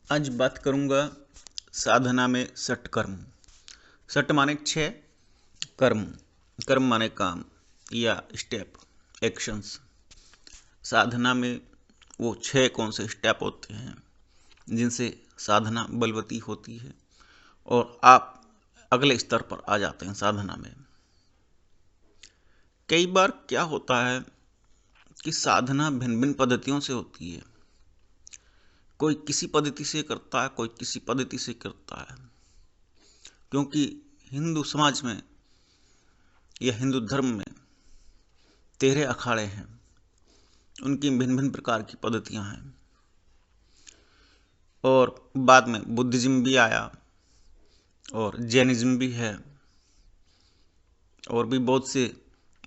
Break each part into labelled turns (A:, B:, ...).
A: आज बात करूंगा साधना में षटकर्म। षट माने 6, कर्म कर्म माने काम या स्टेप, एक्शंस। साधना में वो 6 कौन से स्टेप होते हैं जिनसे साधना बलवती होती है और आप अगले स्तर पर आ जाते हैं साधना में। कई बार क्या होता है कि साधना भिन्न भिन्न पद्धतियों से होती है। कोई किसी पद्धति से करता है, कोई किसी पद्धति से करता है, क्योंकि हिंदू समाज में या हिंदू धर्म में 13 अखाड़े हैं, उनकी भिन्न भिन्न प्रकार की पद्धतियां हैं। और बाद में बुद्धिज्म भी आया और जैनिज्म भी है, और भी बहुत से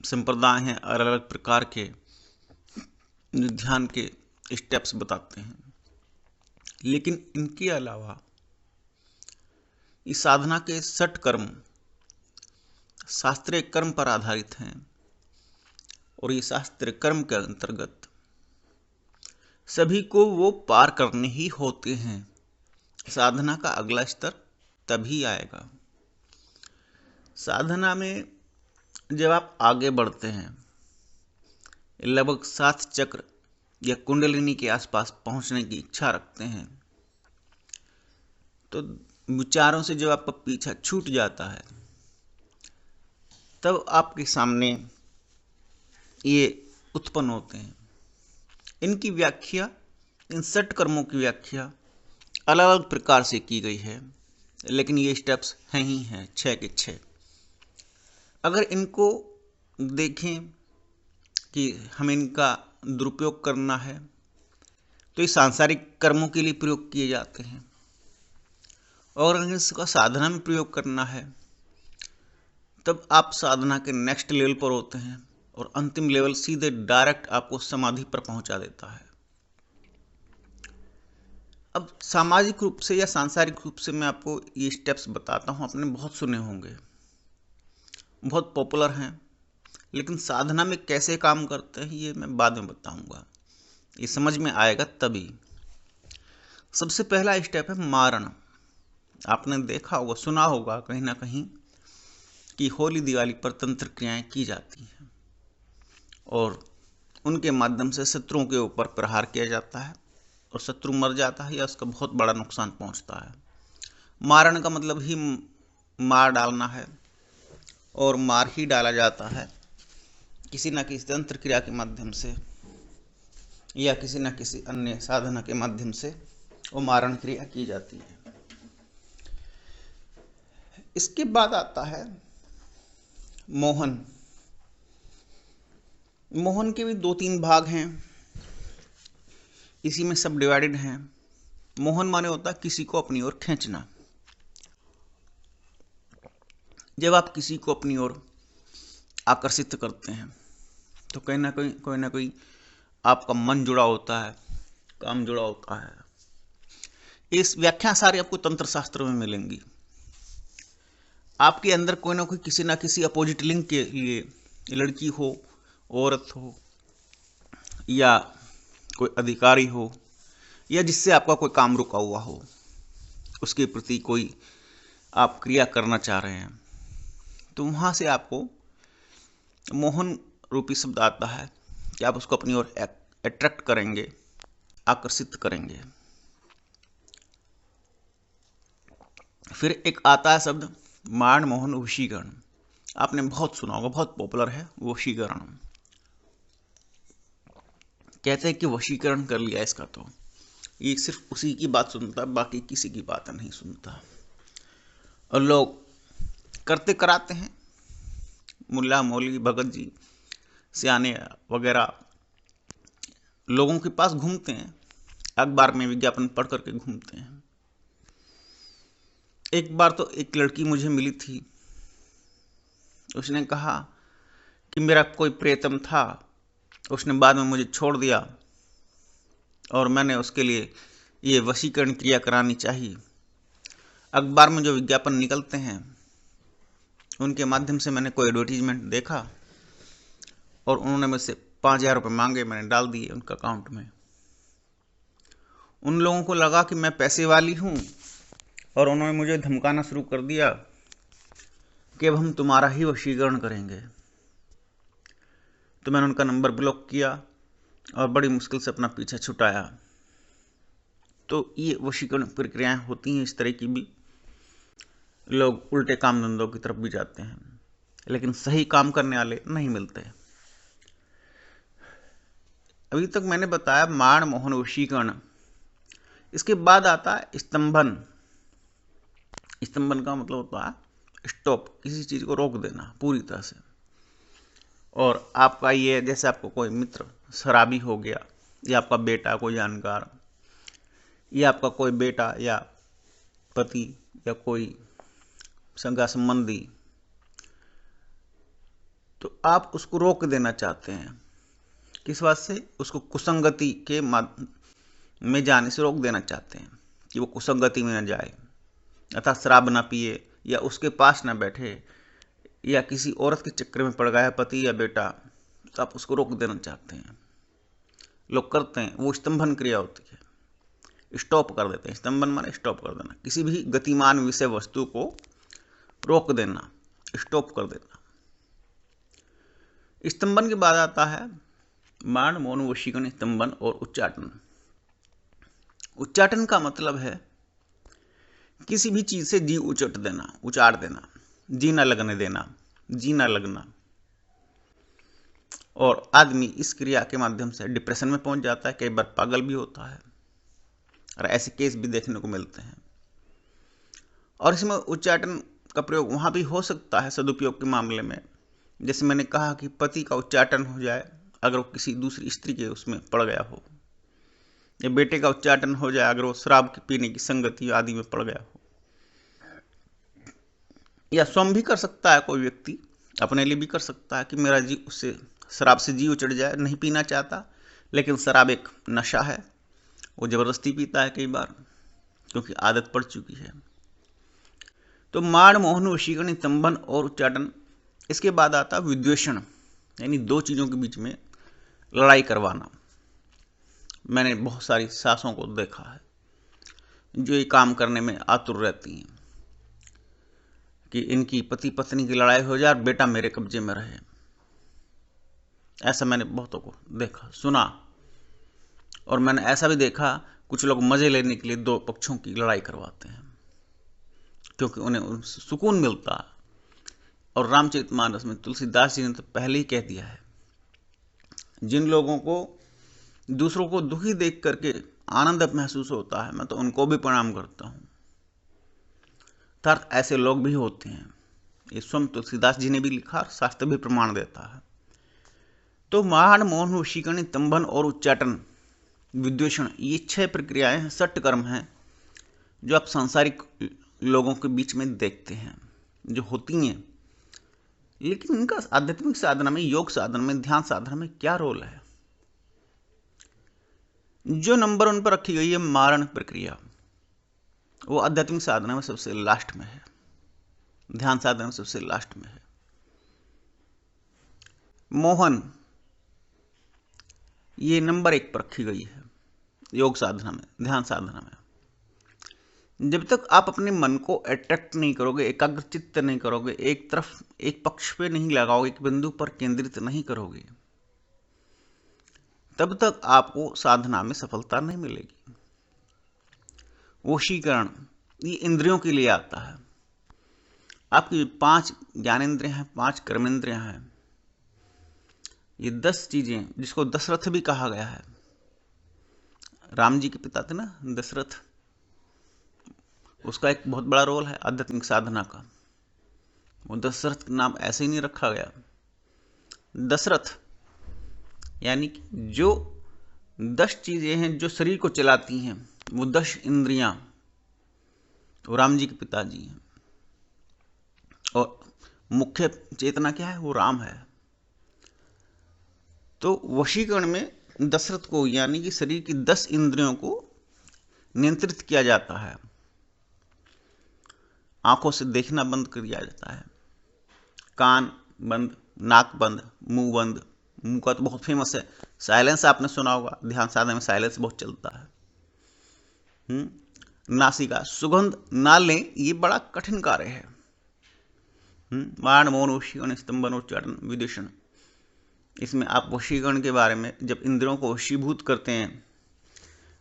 A: संप्रदाय हैं अलग अलग प्रकार के जो ध्यान के स्टेप्स बताते हैं। लेकिन इनके अलावा इस साधना के 6 कर्म शास्त्रीय कर्म पर आधारित हैं और ये शास्त्रीय कर्म के अंतर्गत सभी को वो पार करने ही होते हैं। साधना का अगला स्तर तभी आएगा। साधना में जब आप आगे बढ़ते हैं, लगभग 7 चक्र या कुंडलिनी के आसपास पहुंचने की इच्छा रखते हैं, तो विचारों से जब आपका पीछा छूट जाता है, तब आपके सामने ये उत्पन्न होते हैं। इनकी व्याख्या, इन 6 कर्मों की व्याख्या अलग अलग प्रकार से की गई है, लेकिन ये स्टेप्स हैं ही हैं, 6 के 6। अगर इनको देखें कि हमें इनका दुरुपयोग करना है, तो ये सांसारिक कर्मों के लिए प्रयोग किए जाते हैं, और अगर इसका साधना में प्रयोग करना है, तब आप साधना के नेक्स्ट लेवल पर होते हैं और अंतिम लेवल सीधे डायरेक्ट आपको समाधि पर पहुंचा देता है। अब सामाजिक रूप से या सांसारिक रूप से मैं आपको ये स्टेप्स बताता हूं, आपने बहुत सुने होंगे, बहुत पॉपुलर हैं, लेकिन साधना में कैसे काम करते हैं ये मैं बाद में बताऊंगा। ये समझ में आएगा तभी। सबसे पहला स्टेप है मारण। आपने देखा होगा, सुना होगा कहीं ना कहीं कि होली दिवाली पर तंत्र क्रियाएं की जाती हैं और उनके माध्यम से शत्रुओं के ऊपर प्रहार किया जाता है और शत्रु मर जाता है या उसका बहुत बड़ा नुकसान पहुंचता है। मारण का मतलब ही मार डालना है, और मार ही डाला जाता है किसी न किसी तंत्र क्रिया के माध्यम से या किसी न किसी अन्य साधना के माध्यम से वो मारण क्रिया की जाती है। इसके बाद आता है मोहन। मोहन के भी 2-3 भाग हैं, इसी में सब डिवाइडेड हैं। मोहन माने होता है किसी को अपनी ओर खींचना। जब आप किसी को अपनी ओर आकर्षित करते हैं, तो कहीं ना कहीं कोई ना कोई आपका मन जुड़ा होता है, काम जुड़ा होता है। इस व्याख्या सारी आपको तंत्र शास्त्र में मिलेंगी। आपके अंदर कोई ना कोई किसी ना किसी अपोजिट लिंग के लिए, लड़की हो, औरत हो, या कोई अधिकारी हो, या जिससे आपका कोई काम रुका हुआ हो, उसके प्रति कोई आप क्रिया करना चाह रहे हैं, तो वहां से आपको मोहन रूपी शब्द आता है कि आप उसको अपनी ओर अट्रैक्ट करेंगे, आकर्षित करेंगे। फिर एक आता है शब्द मारण मोहन वशीकरण। आपने बहुत सुना होगा, बहुत पॉपुलर है वशीकरण। कहते हैं कि वशीकरण कर लिया इसका, तो ये सिर्फ उसी की बात सुनता है, बाकी किसी की बात नहीं सुनता। और लोग करते कराते हैं, मुल्ला मौलवी भगत जी सियाने वगैरह लोगों के पास घूमते हैं, अखबार में विज्ञापन पढ़ करके घूमते हैं। एक बार तो एक लड़की मुझे मिली थी, उसने कहा कि मेरा कोई प्रियतम था, उसने बाद में मुझे छोड़ दिया और मैंने उसके लिए ये वशीकरण क्रिया करानी चाहिए। अखबार में जो विज्ञापन निकलते हैं उनके माध्यम से मैंने कोई एडवर्टीजमेंट देखा और उन्होंने मुझसे 5,000 रुपये मांगे, मैंने डाल दिए उनका अकाउंट में। उन लोगों को लगा कि मैं पैसे वाली हूँ और उन्होंने मुझे धमकाना शुरू कर दिया कि अब हम तुम्हारा ही वशीकरण करेंगे। तो मैंने उनका नंबर ब्लॉक किया और बड़ी मुश्किल से अपना पीछा छुटाया। तो ये वशीकरण प्रक्रियाएं होती हैं, इस तरह की भी। लोग उल्टे काम धंधों की तरफ भी जाते हैं, लेकिन सही काम करने वाले नहीं मिलते। अभी तक मैंने बताया माण मोहन वशीकरण। इसके बाद आता है स्तंभन। स्तंभन का मतलब होता है स्टॉप, किसी चीज को रोक देना पूरी तरह से। और आपका ये, जैसे आपको कोई मित्र शराबी हो गया, या आपका बेटा कोई जानकार, या आपका कोई बेटा या पति या कोई सगा संबंधी, तो आप उसको रोक देना चाहते हैं। किस बात से? उसको कुसंगति के में जाने से रोक देना चाहते हैं कि वो कुसंगति में न जाए, अर्थात शराब ना पिए या उसके पास ना बैठे, या किसी औरत के चक्कर में पड़ गया है पति या बेटा, तो आप उसको रोक देना चाहते हैं। लोग करते हैं, वो स्तंभन क्रिया होती है, स्टॉप कर देते हैं। स्तंभन माने स्टॉप कर देना, किसी भी गतिमान विषय वस्तु को रोक देना, स्टॉप कर देना। स्तंभन के बाद आता है माण मौन वशीकरण, स्तंभन और उच्चाटन। उच्चाटन का मतलब है किसी भी चीज से जी उचट देना, उचाट देना, जी ना लगने देना, जी ना लगना। और आदमी इस क्रिया के माध्यम से डिप्रेशन में पहुंच जाता है, कई बार पागल भी होता है, और ऐसे केस भी देखने को मिलते हैं। और इसमें उच्चाटन का प्रयोग वहां भी हो सकता है सदुपयोग के मामले में, जैसे मैंने कहा कि पति का उच्चाटन हो जाए अगर वो किसी दूसरी स्त्री के उसमें पड़ गया हो, या बेटे का उच्चाटन हो जाए अगर वो शराब पीने की संगति आदि में पड़ गया हो। या स्वयं भी कर सकता है कोई व्यक्ति, अपने लिए भी कर सकता है कि मेरा जी उससे शराब से जी उचट जाए, नहीं पीना चाहता, लेकिन शराब एक नशा है, वो जबरदस्ती पीता है कई बार क्योंकि आदत पड़ चुकी है। तो माण मोहन वशीकरण, स्तंभन और उच्चाटन। इसके बाद आता विद्वेषण, यानी दो चीजों के बीच में लड़ाई करवाना। मैंने बहुत सारी सासों को देखा है जो ये काम करने में आतुर रहती हैं कि इनकी पति पत्नी की लड़ाई हो जाए और बेटा मेरे कब्जे में रहे। ऐसा मैंने बहुतों को देखा, सुना। और मैंने ऐसा भी देखा कुछ लोग मजे लेने के लिए दो पक्षों की लड़ाई करवाते हैं क्योंकि उन्हें सुकून मिलता है। और रामचरितमानस में तुलसीदास जी ने तो पहले ही कह दिया है, जिन लोगों को दूसरों को दुखी देख करके आनंद महसूस होता है, मैं तो उनको भी प्रणाम करता हूं। अर्थात ऐसे लोग भी होते हैं, ये स्वयं तुलसीदास जी ने भी लिखा और शास्त्र भी प्रमाण देता है। तो माण मोहन वशीकरण, स्तंभन और उच्चाटन, विद्वेषण, ये 6 प्रक्रियाएं हैं, सट कर्म हैं जो आप सांसारिक लोगों के बीच में देखते हैं, जो होती हैं। लेकिन इनका आध्यात्मिक साधना में, योग साधना में, ध्यान साधना में क्या रोल है? जो नंबर उन पर रखी गई है मारण प्रक्रिया, वो आध्यात्मिक साधना में सबसे लास्ट में है, ध्यान साधना में सबसे लास्ट में है। मोहन, ये नंबर 1 पर रखी गई है योग साधना में, ध्यान साधना में। जब तक आप अपने मन को अट्रैक्ट नहीं करोगे, एकाग्रचित्त नहीं करोगे, एक तरफ एक पक्ष पे नहीं लगाओगे, एक बिंदु पर केंद्रित नहीं करोगे, तब तक आपको साधना में सफलता नहीं मिलेगी। वशीकरण, ये इंद्रियों के लिए आता है। आपकी 5 ज्ञानेंद्रियां हैं, 5 कर्मेंद्रियां हैं, ये 10 चीजें, जिसको दशरथ भी कहा गया है। राम जी के पिता थे ना दशरथ, उसका एक बहुत बड़ा रोल है आध्यात्मिक साधना का। वो दशरथ का नाम ऐसे ही नहीं रखा गया। दशरथ यानी कि जो 10 चीजें हैं जो शरीर को चलाती हैं, वो 10 इंद्रियां, वो राम जी के पिताजी हैं। और मुख्य चेतना क्या है? वो राम है। तो वशीकरण में दशरथ को, यानी कि शरीर की 10 इंद्रियों को नियंत्रित किया जाता है। आंखों से देखना बंद कर दिया जाता है, कान बंद, नाक बंद, मुंह बंद। मुंह का तो बहुत फेमस है, साइलेंस आपने सुना होगा, ध्यान साधना में साइलेंस बहुत चलता है। नासिका, सुगंध ना लें, ये बड़ा कठिन कार्य है। बाण, मौन, वशीकरण, स्तंभन, उच्चाटन, विदेशन, इसमें आप वशीकरण के बारे में जब इंद्रियों को वशीभूत करते हैं,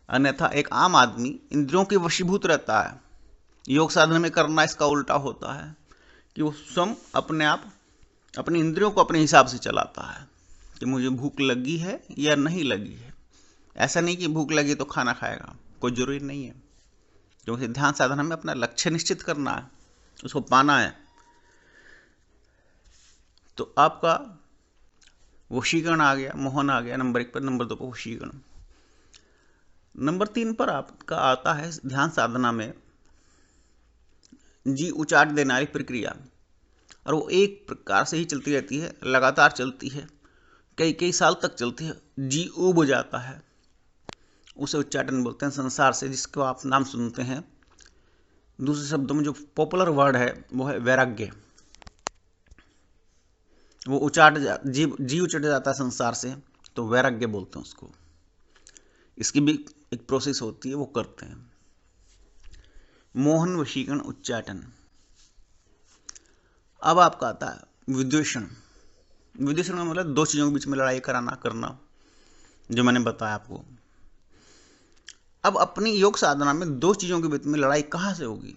A: अन्यथा एक आम आदमी इंद्रियों के वशीभूत रहता है। योग साधना में करना इसका उल्टा होता है कि वो स्वयं अपने आप अपनी इंद्रियों को अपने हिसाब से चलाता है कि मुझे भूख लगी है या नहीं लगी है। ऐसा नहीं कि भूख लगी तो खाना खाएगा, कोई जरूरी नहीं है, क्योंकि ध्यान साधना में अपना लक्ष्य निश्चित करना है, उसको पाना है। तो आपका वशीकरण आ गया, मोहन आ गया नंबर 1 पर। नंबर 2 पर वशीकरण। नंबर 3 पर आपका आता है ध्यान साधना में जी उचाट देने वाली प्रक्रिया, और वो एक प्रकार से ही चलती रहती है, लगातार चलती है, कई कई साल तक चलती है। जी उब जाता है, उसे उच्चाटन बोलते हैं संसार से, जिसको आप नाम सुनते हैं। दूसरे शब्दों में जो पॉपुलर वर्ड है वो है वैराग्य। वो जी उचट जाता है संसार से, तो वैराग्य बोलते हैं उसको। इसकी भी एक प्रोसेस होती है, वो करते हैं। मोहन, वशीकरण, उच्चाटन। अब आपका आता है विद्वेषण। विद्वेषण का मतलब 2 चीजों के बीच में लड़ाई कराना करना, जो मैंने बताया आपको। अब अपनी योग साधना में 2 चीजों के बीच में लड़ाई कहां से होगी?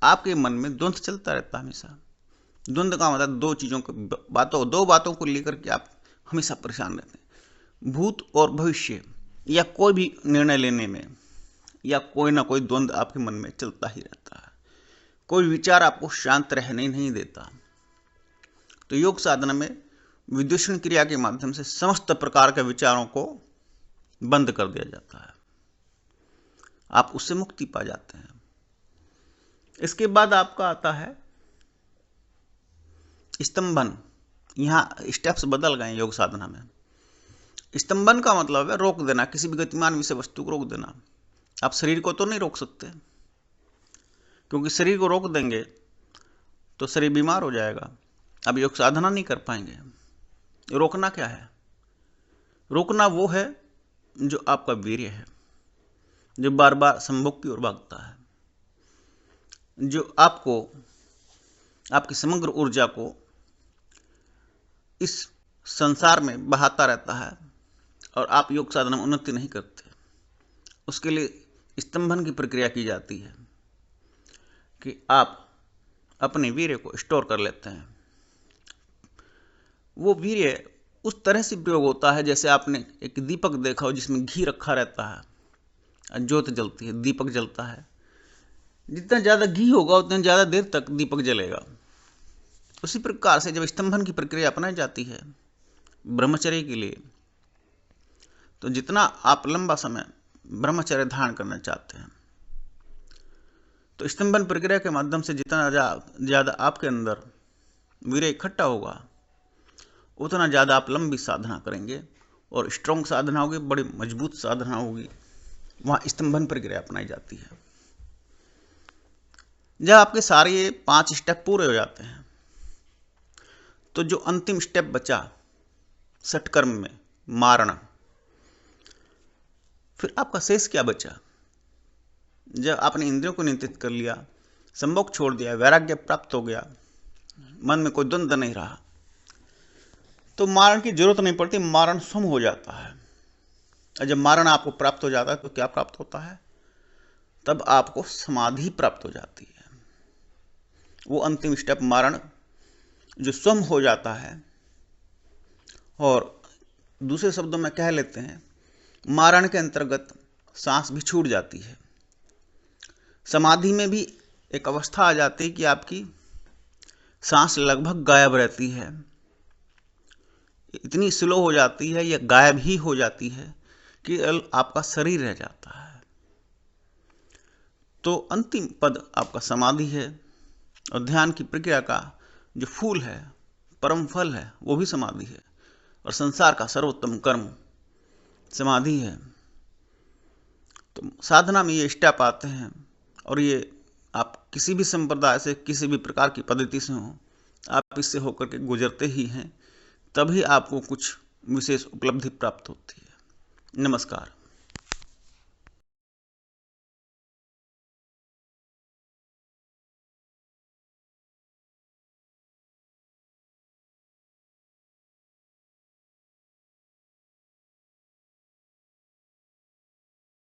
A: आपके मन में द्वंद्व चलता रहता है हमेशा। द्वंद्व का मतलब 2 चीजों को दो बातों को लेकर के आप हमेशा परेशान रहते हैं। भूत और भविष्य, या कोई भी निर्णय लेने में, या कोई ना कोई द्वंद्व आपके मन में चलता ही रहता है। कोई विचार आपको शांत रहने नहीं देता। तो योग साधना में विद्वेषण क्रिया के माध्यम से समस्त प्रकार के विचारों को बंद कर दिया जाता है, आप उससे मुक्ति पा जाते हैं। इसके बाद आपका आता है स्तंभन। यहां स्टेप्स बदल गए योग साधना में। स्तंभन का मतलब है रोक देना, किसी भी गतिमान विषय वस्तु को रोक देना। आप शरीर को तो नहीं रोक सकते, क्योंकि शरीर को रोक देंगे तो शरीर बीमार हो जाएगा, आप योग साधना नहीं कर पाएंगे। रोकना क्या है? रोकना वो है जो आपका वीर्य है, जो बार बार संभोग की ओर भागता है, जो आपको आपकी समग्र ऊर्जा को इस संसार में बहाता रहता है, और आप योग साधना में उन्नति नहीं करते। उसके लिए स्तंभन की प्रक्रिया की जाती है कि आप अपने वीर्य को स्टोर कर लेते हैं। वो वीर्य उस तरह से प्रयोग होता है जैसे आपने एक दीपक देखा हो जिसमें घी रखा रहता है, ज्योत जलती है, दीपक जलता है। जितना ज़्यादा घी होगा उतनी ज़्यादा देर तक दीपक जलेगा। उसी प्रकार से जब स्तंभन की प्रक्रिया अपनाई जाती है ब्रह्मचर्य के लिए, तो जितना आप लंबा समय ब्रह्मचर्य धारण करना चाहते हैं, तो स्तंभन प्रक्रिया के माध्यम से जितना ज़्यादा आपके अंदर वीर्य इकट्ठा होगा, उतना ज़्यादा आप लंबी साधना करेंगे, और स्ट्रॉन्ग साधना होगी, बड़ी मजबूत साधना होगी। वहाँ स्तंभन प्रक्रिया अपनाई जाती है। जब आपके सारे ये 5 स्टेप पूरे हो जाते हैं, तो जो अंतिम स्टेप बचा षटकर्म में, मारण, फिर आपका शेष क्या बचा? जब आपने इंद्रियों को नियंत्रित कर लिया, संभोग छोड़ दिया, वैराग्य प्राप्त हो गया, मन में कोई द्वंद्व नहीं रहा, तो मारण की जरूरत नहीं पड़ती, मारण स्वयं हो जाता है। और जब मारण आपको प्राप्त हो जाता है तो क्या प्राप्त होता है? तब आपको समाधि प्राप्त हो जाती है। वो अंतिम स्टेप मारण जो स्वयं हो जाता है, और दूसरे शब्दों में कह लेते हैं, मारण के अंतर्गत सांस भी छूट जाती है। समाधि में भी एक अवस्था आ जाती है कि आपकी सांस लगभग गायब रहती है, इतनी स्लो हो जाती है या गायब ही हो जाती है कि आपका शरीर रह जाता है। तो अंतिम पद आपका समाधि है, और ध्यान की प्रक्रिया का जो फूल है, परम फल है, वो भी समाधि है, और संसार का सर्वोत्तम कर्म समाधि है। तो साधना में ये स्टेप आते हैं, और ये आप किसी भी संप्रदाय से, किसी भी प्रकार की पद्धति से हो, आप इससे होकर के गुजरते ही हैं, तभी आपको कुछ विशेष उपलब्धि प्राप्त होती है। नमस्कार।